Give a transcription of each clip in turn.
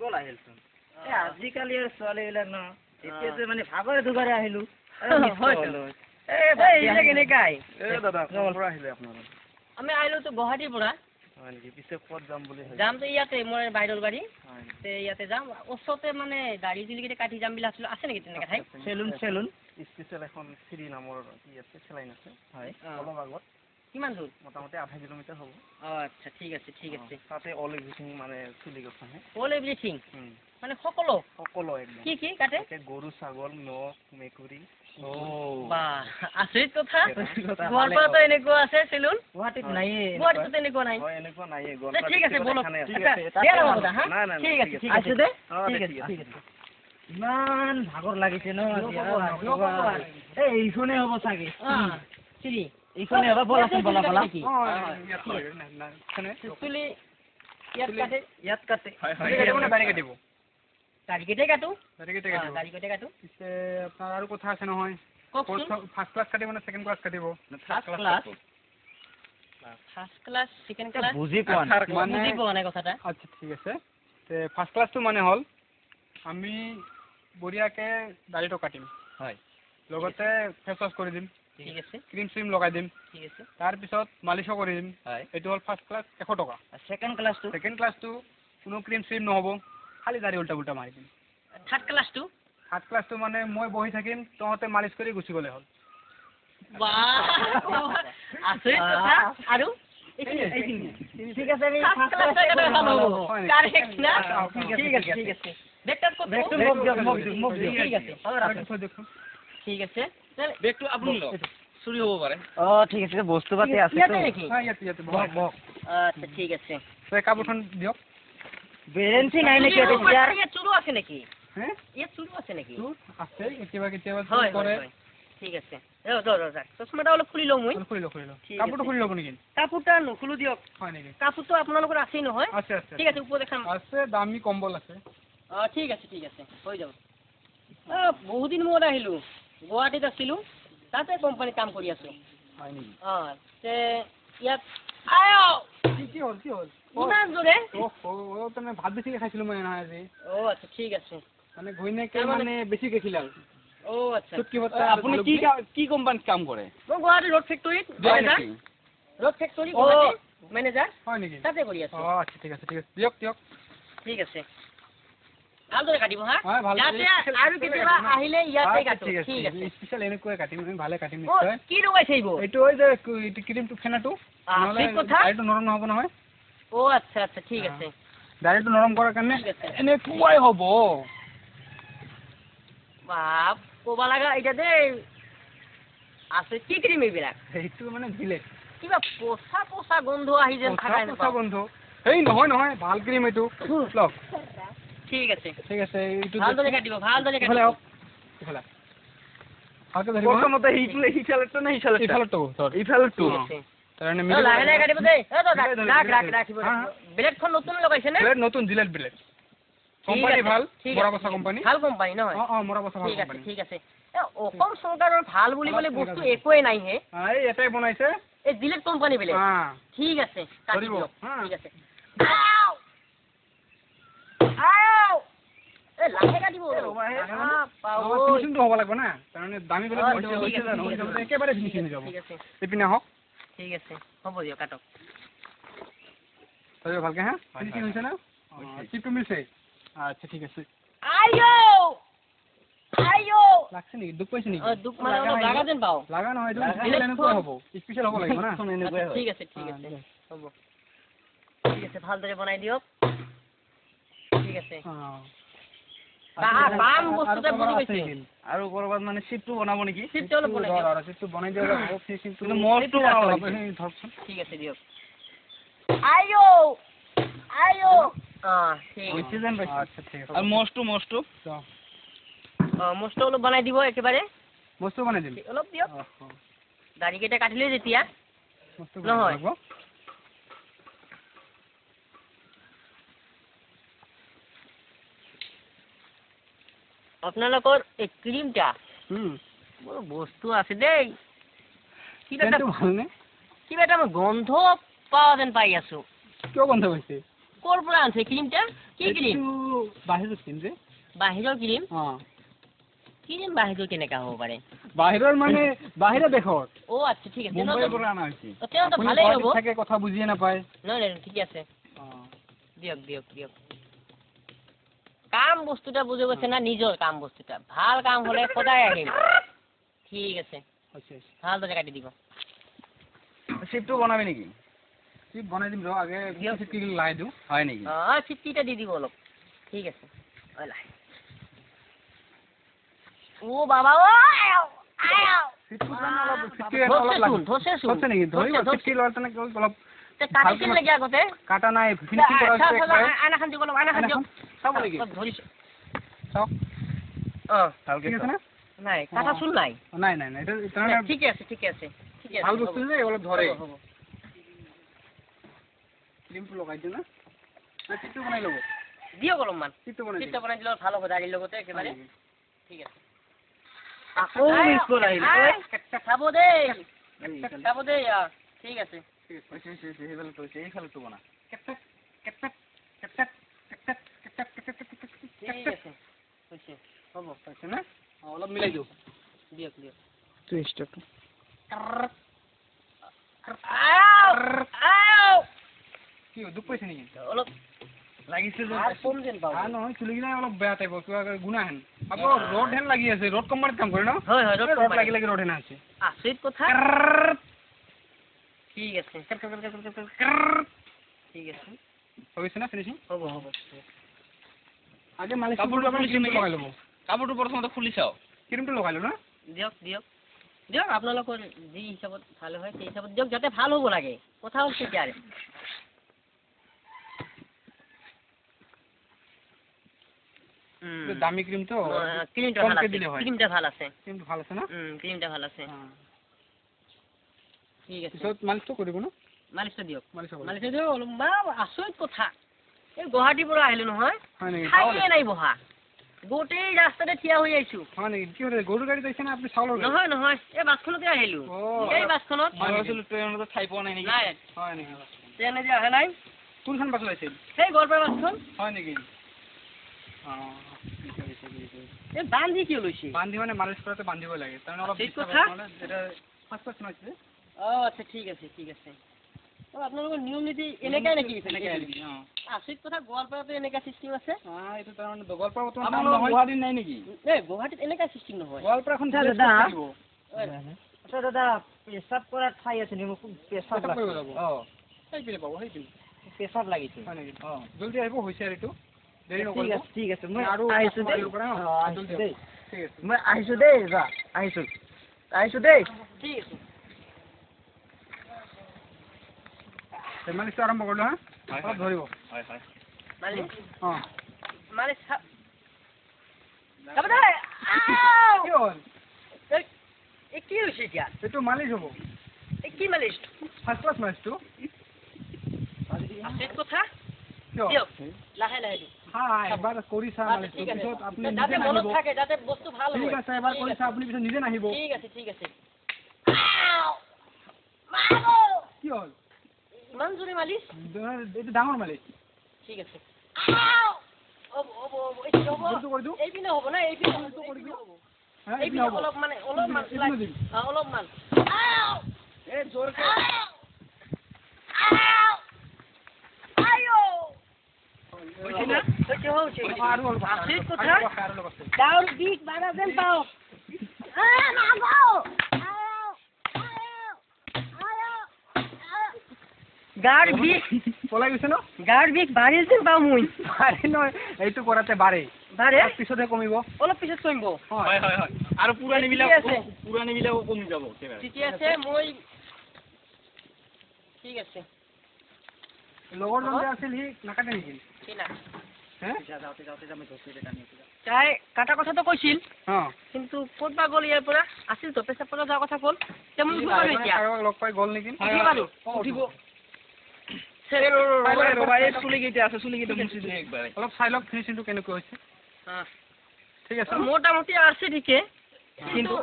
কল আহিলচোন আজিকালি আৰু ছোৱালীবিলাক ন এতিয়া যে মানে ভাগৰে দুগৰে আহিলো কেনেকাই দাদা ক'ৰ পৰা আহিলে আপোনালোক আমি আহিলোতো গুৱাহাটীৰ পৰা হয় নেকি পিছে ক'ত যাম বুলি ভাবিছে যামতো ইয়াতে মই বাহিৰৰ গাড়ী ইয়াতে যাম ওচৰতে মানে দাড়ি চুলিকেইটা কাটি যাম বুলি আছিলো আছে নেকি তেনেকে ঠাই চেলুন স্পেচিয়েল এখন ফ্ৰী নামৰ কি আছে চেলাইন আছে হয় অলপ আগত কিমান দূৰ মোটামুটি 0.5 কিলোমিটাৰ হ'ব আচ্ছা ঠিক আছে তাতে অল এভৰিথিং মানে চুলি কথা হে অল এভৰিথিং মানে সকলো একদম কি কাটে গৰু ছাগল নখ মেকুৰী বাহ আচৰিত কথা গোৱালপাৰাতো এনেকুৱা আছে চেলুন গুৱাহাটীত নাইয়ে গুৱাহাটীতো তেনেকুৱা নাই হয় এনেকুৱা নাইয়ে ঠিক আছে বলক ইমান ভাগৰ লাগিছে ন এইখনে হ'ব চাগে এইখনে হ'ব বলাচোন বলা ইয়াত কাটে গাড়ীকেইটাই কাটো পিছে আপোনাৰ আৰু কথা আছে নহয় ফাৰ্ষ্ট ক্লাছ কাটিব নে ছেকেণ্ড ক্লাছ কাটিব ফাৰ্ষ্ট ক্লাছ ছেকেণ্ড ক্লাছ বুজি পোৱা নাই কথাটা আচ্ছা ঠিক আছে ফাৰ্ষ্ট ক্লাছটো মানে হ'ল আমি বঢ়িয়াকে দাড়িটো কাটিম হয় লগতে ফেচ ৱাছ কৰি দিম ঠিক আছে ক্ৰীম চিম লগাই দিম ঠিক আছে তাৰপিছত মালিচো কৰি দিম এইটো হ'ল ফাৰ্ষ্ট ক্লাছ 100 টকা ছেকেণ্ড ক্লাছটো কোনো ক্ৰীম চিম নহ'ব খালি দাড়ি উল্টা মাৰি দিম থাৰ্ড ক্লাছটো মানে মই বহি থাকিম তহঁতে মালিচ কৰি গুচি গ'লে হ'ল আচৰিত কথা আৰু ঠিক আছে ঠিক আছে বেগটো আপুনি লওক চুৰি হ'ব পাৰে ঠিক আছে বস্তু পাতি আছে আচ্ছা ঠিক আছে কাপোৰখন দিয়ক বেৰেঞ্চি নাই নেকি ইয়াত চুৰো আছে নেকি আছে কেতিয়াবা কৰে ঠিক আছে চশমাটা অলপ খুলি লওঁ মই কাপোৰটো খুলি ল'ব নেকি কাপোৰটা নুখুলো দিয়ক হয় নেকি কাপোৰটো আপোনালোকৰ আছেই নহয় আছে ঠিক আছে ওপৰ দেখাম আছে দামী কম্বল আছে ঠিক আছে হৈ যাব বহুত দিন মূৰত আহিলো গুৱাহাটীত আছিলো তাতে কোম্পানীত কাম কৰি আছো হয় নেকি ইয়াত কি হ'ল ইমান জোৰে তেনে ভাত বেছিকে খাইছিলো মই নহয় আজি আচ্ছা ঠিক আছে মানে ঘৈণীয়েকে মানে বেছিকে খিলাল আচ্ছা আপুনি কি কোম্পানীত কাম কৰে মই গুৱাহাটী ৰোড ফেক্টৰীত মেনেজাৰ হয় নেকি তাতে কৰি আছো আচ্ছা ঠিক আছে দিয়ক ঠিক আছে ভালদৰে কাটিব হা হয় ভাল আৰু কেতিয়াবা আহিলে ইয়াতে কাটো ঠিক আছে স্পেশাল এনেকৈ কাটিম ভালে কাটিম নিশ্চয় কি লগাইছে এইবোৰ এইটো ওই যে ক্ৰীমটো ফেনাটো নহলে দাড়িটো নৰম নহ'ব নহয় আচ্ছা ঠিক আছে দাড়িটো নৰম কৰাৰ কাৰণে এনেকুৱাই হ'ব বাপ ক'বা লাগা এতিয়া দেই আছে কি ক্ৰীম এইবিলাক সেইটো মানে জিলেট কিবা পচা গোন্ধ আহি যেন পচা গোন্ধ এই নহয় ভাল ক্ৰীম এইটো লওক ঠিক আছে এইটো ভালদৰে কাটিব ভালকে ধৰিব প্ৰথমতে ইফালেটো তাৰমানে লাহে কাটিব দেই ৰাখিব ব্লেডখন নতুন লগাইছে নে নতুন জিলেট ব্লেড কোম্পানী ভাল মৰাবছা কোম্পানী ভাল কোম্পানী নহয় মৰাবছা ভাল কোম্পানী ঠিক আছে অসম চৰকাৰৰ ভাল বুলিবলৈ বস্তু একোৱেই নাই হে এই এটাই বনাইছে এই জিলেট কোম্পানী বেলেগ ঠিক আছে কৰিব ঠিক আছে লাহে কাটিব ফিনিচিংটো হ'ব লাগিব না তাৰমানে দামী বেলেগ একেবাৰে ফিনিচিং হৈ যাব এইপিনে আহক ঠিক আছে হ'ব দিয়ক কাটক ভালকে হা ফিনিচিং হৈছে না চিপটো মিলছে আচ্ছা ঠিক আছে লাগছে নেকি দুখ পাইছে নেকি দুখ মানে অলপ লাগা যেন পাও লাগা নহয় এইটো এনেকুৱা হ'ব স্পেশাল হ'ব লাগিব না ঠিক আছে হ'ব ঠিক আছে ভালদৰে বনাই দিয়ক ঠিক আছে বাম বস্তুটা বুজি পাইছে আৰু কৰবাত মানে চিপটো বনাব নেকি চিপটো অলপ বনাই দিয়ক চিপটো বনাই দিয়ক কিন্তু মৰটো বনাব লাগিব ধৰকচোন ঠিক আছে দিয়ক ঠিক আছে আচ্ছা ঠিক আছে আৰু মস্তু মস্তু অলপ বনাই দিব একেবাৰে বস্তু বনাই দিম অলপ দিয়ক দাড়িকেইটা কাটিলে যেতিয়া নহয় আপোনালোকৰ এই ক্ৰীমটা বৰ বস্তু আছে দেই কিবা এটা মই গন্ধ পাওঁ যেন পাই আছো কিয় গন্ধ পাইছে ক'ৰ পৰা আনিছে ক্ৰীমটা? কি ক্ৰীম? বাহিৰৰ স্কিন যে। বাহিৰৰ ক্ৰীম? অ'। ক্ৰীম বাহিৰৰ কেনেকা হ'ব পাৰে? বাহিৰৰ মানে বাহিৰৰ দেশত। অ' আচ্ছা ঠিক আছে। মুম্বাইৰ পৰা অনা হৈছে। তেওঁতো আপুনি ভালেই হ'ব। গুৱাহাটীত থাকে, কথা বুজিয়ে নাপায়। নহয় ঠিকে আছে। অ'। দিয়ক। কাম বস্তুটা বুজি গৈছে না, নিজৰ কাম বস্তুটা। ভাল কাম হ'লে সদায় আহিম। ঠিক আছে। ভালদৰে কাটি দিব। চিপটো বনাবি নেকি? চিপ বনাই দিম ৰ, আগে চিপকি লাই দিওঁ। হয় নেকি? অ' চিপকিটা দি দিব অলপ। ঠিক আছে। ও বাবা ও আও। চিপটো মানে অলপ চিপকি অলপ লাগে। ধৰছে নেকি? ধৰিব চিপকি লোৱাৰ তেনেকে অলপ কাটিছিল নেকি আগতে? কাটা নাই, ফিনিশিং কৰা হৈছে একবাৰে। আইনাখন দিব অলপ, আইনাখন দিয়ক। চাব নেকি? ধৰিছো। চাওক। অ' ঠিক আছে না? নাই, কাটা চুল নাই। নাই। এটা তাৰমানে ঠিকে আছে। ভাল বস্তু যে অলপ ধৰে। হ'ব। ক্ৰীমটো লগাই দিওঁ না? চিপটো বনাই ল'ব। দিয়ক অলপমান। চিপটো বনাই চিপটো বনাই দিলে ভাল হ'ব দালিৰ লগতে একেবাৰে। ঠিক আছে। আকৌ স্কুল আহিল। খাব দেই। ঠিক আছে। এইফালে বনা। ঠিক আছে। হৈছে। হ'ব। হৈছে না? অলপ মিলাই দিওঁ। দিয়ক। টুইষ্টটো। কি দুখ পাইছে নেকি? অলপ লাগিছিল যে কম যেন পাওঁ। নহয়, চুলিকেইটা অলপ বেয়া টাইপৰ, কিবা গুণা হেন। আপোনাৰ ৰড হেন লাগি আছে, ৰড কোম্পানীত কাম কৰে ন? হয়, ৰড লাগি ৰড হেন আছে। আচৰিত কথা। ঠিক আছে। হৈছে না ফিনিচিং? হ'ব। আগে মালিশ লগাই ল'ব। কাপোৰটো প্ৰথমতে খুলি চাওঁ। ক্ৰীমটো লগাই ল'ব না? দিয়ক আপোনালোকৰ যি হিচাপত ভাল হয় সেই হিচাপত দিয়ক, যাতে ভাল হ'ব লাগে। কথা হ'ল তেতিয়া দামী ক্ৰীমটো ক্ৰীমটা ভাল আছে। ক্ৰীমটা ভাল আছে। ক্ৰীমটো ভাল আছে না? ক্ৰীমটা ভাল আছে। ঠিক আছে। পিছত মালিশটো কৰিব ন? মালিশটো দিয়ক। মালিশ দিয়ক অলপ। আচৰিত কথা। এই গুৱাহাটীৰ পৰা আহিলো নহয়। হয় নেকি? ঠাইয়ে নাই বহা। গোটেই ৰাস্তাতে থিয় হৈ আহিছো। হয় নেকি? কি হ'ল, গৰুৰ গাড়ীত আহিছে না আপুনি চাউলৰ গাড়ী? নহয়। এই বাছখনতে আহিলো। এই বাছখনত। ট্ৰেইনত ঠাই পোৱা নাই নেকি? নাই। হয় নেকি? ট্ৰেইনে যে আহে নাই। কোনখন বাছত আহিছিল? সেই গোৱালপাৰা বাছখন। হয় নেকি? এই বান্ধি কিয় লৈছে? বান্ধি মানে মালিশ কৰাতে বান্ধিব লাগে, তাৰমানে অলপ আচ্ছা ঠিক আছে। আপোনালোকৰ নিয়ম নীতি এনেকাই নেকি? আচৰিত কথা, গোৱালপাৰাতো এনেকা চিষ্টেম আছে। এইটো তাৰমানে গোৱালপাৰা গুৱাহাটীত নাই নেকি? গুৱাহাটীত এনেকা চিষ্টেম নহয়। গোৱালপাৰাখন দাদা পেচাব কৰাৰ ঠাই আছে নেকি? মোক পেচাব কৰিব যাব। সেইপিনে পাব, পেচাব লাগিছে। হয় নেকি? জলদি আহিব, হৈছে আৰু এইটো দেৰি নকৰিব। ঠিক আছে, মই আৰু আহিছো দেই। ঠিক আছে, মই আহিছো দেই। আহিছো দেই। ঠিক আছে। মালিশটো আৰম্ভ কৰিলো হা? অলপ ধৰিব। কি হৈছে এতিয়া? এইটো মালিশ হ'ব। কি মালিশ? ফাৰ্ষ্ট ক্লাছ মালিশটো। আচৰিত কথা। কিয়? লাহে এবাৰ কৰি চা মালিশটো, পিছত আপুনি যাতে নিজে মনত নাহিব। থাকে, যাতে বস্তু ভাল ঠিক আছে, এবাৰ কৰি চা, আপুনি পিছত নিজে নাহিব। ঠিক আছে। কি হ'ল? ইমান জোৰে মালিশ? এইটো ডাঙৰ মালিশ। ঠিক আছে। এইপিনে হ'ব না? অলপমান। গাৰ বিষ পলাই গৈছে ন? গাৰ বিষ বাঢ়িল যেন পাওঁ মই। নহয়, এইটো কৰাতে বাঢ়ে পিছতহে কমিব। অলপ পিছত কমিব। হয় আৰু পুৰণিবিলাকো কমি যাব। ঠিকে আছে, মই ঠিক আছে। লগৰজন যে আছিল সি নাকাটে নেকি? তাই কাটা কথাটো কৈছিল, কিন্তু ক'ত বা গ'ল ইয়াৰ পৰা? আছিল তো পেচাব পৰা যোৱাৰ কথা ক'ল। লগ পাই গ'ল নেকি? অলপ চাই লওক ফিনিচিংটো কেনেকুৱা হৈছে। ঠিক আছে, মোটামুটি আছে ঠিকে, কিন্তু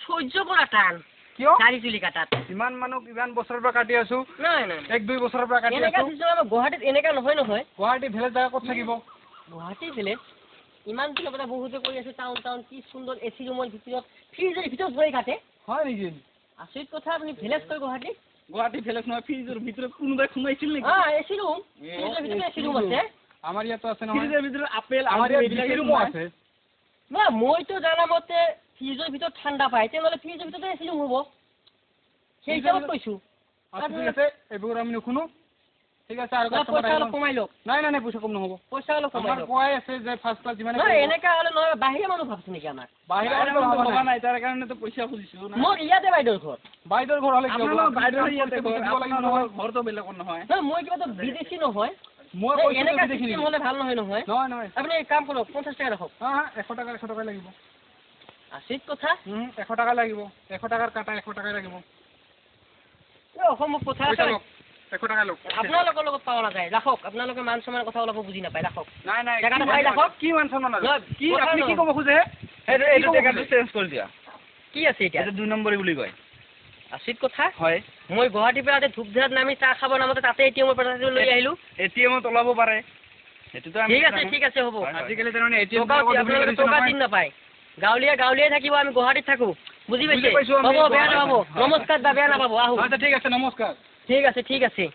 সহ্য কৰা টান। কিয় 4 চুলি কাটাত ইমান মানুহ ইমান বছৰৰ পৰা কাটি আছো নাই নাই 1-2 বছৰৰ পৰা কাটি এনেকা আছো চিষ্টেম আমাৰ গুৱাহাটীত এনেকা নহয় গুৱাহাটী ভেলে জাগা ক'ত থাকিব গুৱাহাটী ভিলেজ ইমান দিনৰ পৰা বহুতে কৰি আছে টাউন কি সুন্দৰ এচি ৰুমৰ ভিতৰত ফ্ৰিজৰ ভিতৰত বহি কাটে হয় নেকি আচৰিত কথা আপুনি ভিলেজ কয় গুৱাহাটী ভেলেজ নহয় ফ্ৰিজৰ ভিতৰত কোনোবাই সোমাইছিল নেকি এচি ৰুম ফ্ৰিজৰ ভিতৰত এচি ৰুম আছে আমাৰ ইয়াতো আছে নহয় ফ্ৰিজৰ ভিতৰত আপেল আমাৰ আঙুৰ ইয়াত এইবিলাকে ৰুমো আছে না মইতো জানা মতে ফ্ৰিজৰ ভিতৰত ঠাণ্ডা পায় তেনেহ'লে ফ্ৰিজৰ ভিতৰতে এচি ৰুম হ'ব সেই হিচাপত কৈছো আচ্ছা ঠিক আছে এইবোৰ আমি নুশুনো ঠিক আছে আৰু পইচা অলপ কমাই লওক নাই পইচা কম নহ'ব পইচা অলপ কমাই আমাৰ লওক কোৱাই আছে যে ফাৰ্ষ্ট ক্লাছ যিমানে নহয় এনেকা হ'লে নহয় বাহিৰা মানুহ ভাবছো নেকি আমাৰ বাহিৰা ভবা নাই তাৰ কাৰণেতো পইচা খুজিছো না মোৰ ইয়াতে বাইদেউৰ ঘৰ বাইদেউৰ ঘৰ হ'লে কি হ'ব আপোনালোকৰ বাইদেউৰ ইয়াতে ঘৰ দিব লাগিব নহয় আপোনালোকৰ ঘৰতো বেলেগৰ নহয় নহয় মই কিবা বিদেশী নহয় মই কৈছো এনেকা দেখি চিষ্টেম হ'লে ভাল নহয় নহয় নহয় আপুনি এক কাম কৰক 50 টকা ৰাখক 100 টকা লাগিব আচৰিত কথা 100 টকা লাগিব 100 টকাৰ কাটা 100 টকাই লাগিব অসমত কথা পইচা আছে লওক 100 টকা লওক আপোনালোকৰ লগত পাৱ নাযায় ৰাখক আপোনালোকে মান সন্মানৰ কথা অলপ বুজি নাপায় ৰাখক নাই জেগাটো পাই ৰাখক কি মান সন্মান আছে নহয়, কি কথা আপুনি কি নহয়। ক'ব খোজে এইটো জেগাটো চেঞ্জ কৰি দিয়া কি আছে এতিয়া এইটো 2 নম্বৰী বুলি কয় আচৰিত কথা হয় মই গুৱাহাটীৰ পৰা ধূপঝাৰত নামি চাহ খাব নামতে তাতে এটিএমৰ পৰা লৈ আহিলো এটিএমত ওলাব পাৰে সেইটোতো আমি ঠিক আছে হ'ব আজিকালি তাৰমানে এটিএম আপোনালোকে টকা চিন নাপায় গাঁৱলীয়াই থাকিব আমি গুৱাহাটীত থাকো বুজি বুজি পাইছে পাইছো আমি হ'ব বেয়া গুৱাহাটীত নাপাব থাকো। নমস্কাৰ বা বেয়া নাপাব আহো আচ্ছা ঠিক আছে নমস্কাৰ ঠিক আছে